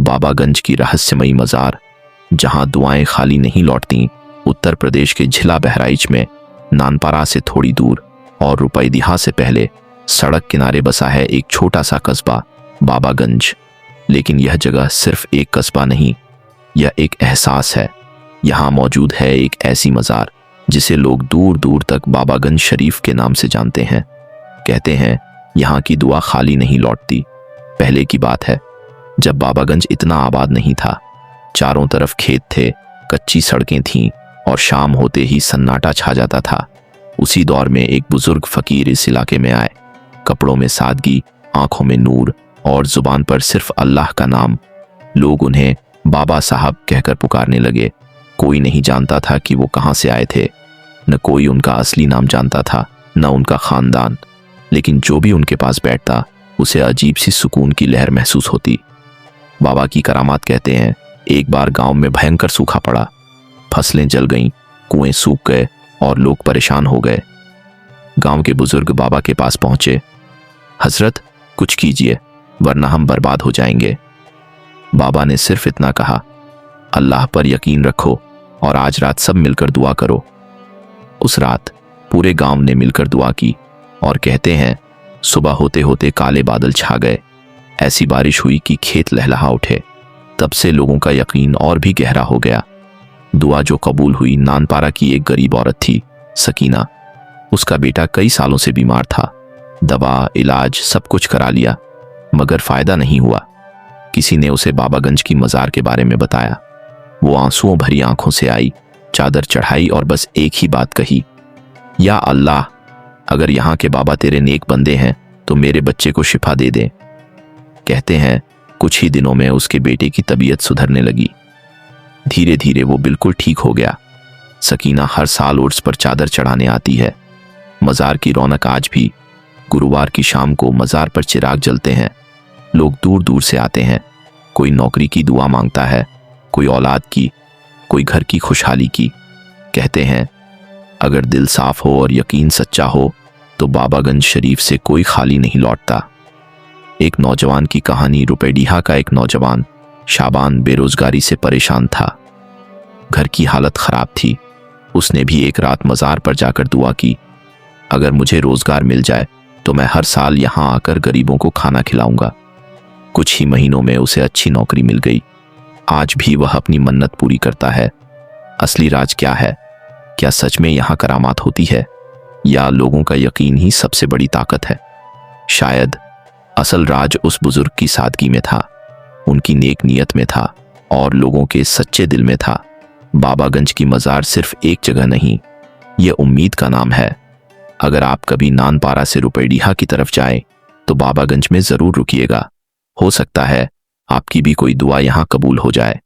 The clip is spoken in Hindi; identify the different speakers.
Speaker 1: बाबागंज की रहस्यमयी मज़ार, जहां दुआएं खाली नहीं लौटती। उत्तर प्रदेश के जिला बहराइच में नानपारा से थोड़ी दूर और रुपैदिहा से पहले सड़क किनारे बसा है एक छोटा सा कस्बा बाबागंज। लेकिन यह जगह सिर्फ एक कस्बा नहीं, यह एक एहसास है। यहाँ मौजूद है एक ऐसी मज़ार जिसे लोग दूर दूर तक बाबागंज शरीफ के नाम से जानते हैं। कहते हैं यहाँ की दुआ खाली नहीं लौटती। पहले की बात है जब बाबागंज इतना आबाद नहीं था। चारों तरफ खेत थे, कच्ची सड़कें थीं और शाम होते ही सन्नाटा छा जाता था। उसी दौर में एक बुजुर्ग फकीर इस इलाके में आए। कपड़ों में सादगी, आंखों में नूर और जुबान पर सिर्फ अल्लाह का नाम। लोग उन्हें बाबा साहब कहकर पुकारने लगे। कोई नहीं जानता था कि वो कहाँ से आए थे, न कोई उनका असली नाम जानता था, न उनका खानदान। लेकिन जो भी उनके पास बैठता उसे अजीब सी सुकून की लहर महसूस होती। बाबा की करामात कहते हैं एक बार गांव में भयंकर सूखा पड़ा। फसलें जल गईं, कुएं सूख गए और लोग परेशान हो गए। गांव के बुजुर्ग बाबा के पास पहुंचे। हजरत, कुछ कीजिए वरना हम बर्बाद हो जाएंगे। बाबा ने सिर्फ इतना कहा, अल्लाह पर यकीन रखो और आज रात सब मिलकर दुआ करो। उस रात पूरे गांव ने मिलकर दुआ की और कहते हैं सुबह होते होते काले बादल छा गए। ऐसी बारिश हुई कि खेत लहलहा उठे। तब से लोगों का यकीन और भी गहरा हो गया। दुआ जो कबूल हुई नानपारा की एक गरीब औरत थी, सकीना। उसका बेटा कई सालों से बीमार था। दवा, इलाज सब कुछ करा लिया मगर फायदा नहीं हुआ। किसी ने उसे बाबागंज की मज़ार के बारे में बताया। वो आंसुओं भरी आंखों से आई, चादर चढ़ाई और बस एक ही बात कही, या अल्लाह, अगर यहाँ के बाबा तेरे नेक बंदे हैं तो मेरे बच्चे को शिफा दे दे। कहते हैं कुछ ही दिनों में उसके बेटे की तबीयत सुधरने लगी। धीरे धीरे वो बिल्कुल ठीक हो गया। सकीना हर साल उर्स पर चादर चढ़ाने आती है। मज़ार की रौनक आज भी। गुरुवार की शाम को मज़ार पर चिराग जलते हैं। लोग दूर दूर से आते हैं। कोई नौकरी की दुआ मांगता है, कोई औलाद की, कोई घर की खुशहाली की। कहते हैं अगर दिल साफ हो और यकीन सच्चा हो तो बाबागंज शरीफ से कोई खाली नहीं लौटता। एक नौजवान की कहानी। रुपैडिहा का एक नौजवान शाबान बेरोजगारी से परेशान था। घर की हालत खराब थी। उसने भी एक रात मज़ार पर जाकर दुआ की, अगर मुझे रोजगार मिल जाए तो मैं हर साल यहाँ आकर गरीबों को खाना खिलाऊंगा। कुछ ही महीनों में उसे अच्छी नौकरी मिल गई। आज भी वह अपनी मन्नत पूरी करता है। असली राज क्या है? क्या सच में यहाँ करामात होती है या लोगों का यकीन ही सबसे बड़ी ताकत है? शायद असल राज उस बुजुर्ग की सादगी में था, उनकी नेक नीयत में था और लोगों के सच्चे दिल में था। बाबागंज की मज़ार सिर्फ एक जगह नहीं, यह उम्मीद का नाम है। अगर आप कभी नानपारा से रुपैडिहा की तरफ जाएं तो बाबागंज में जरूर रुकिएगा। हो सकता है आपकी भी कोई दुआ यहाँ कबूल हो जाए।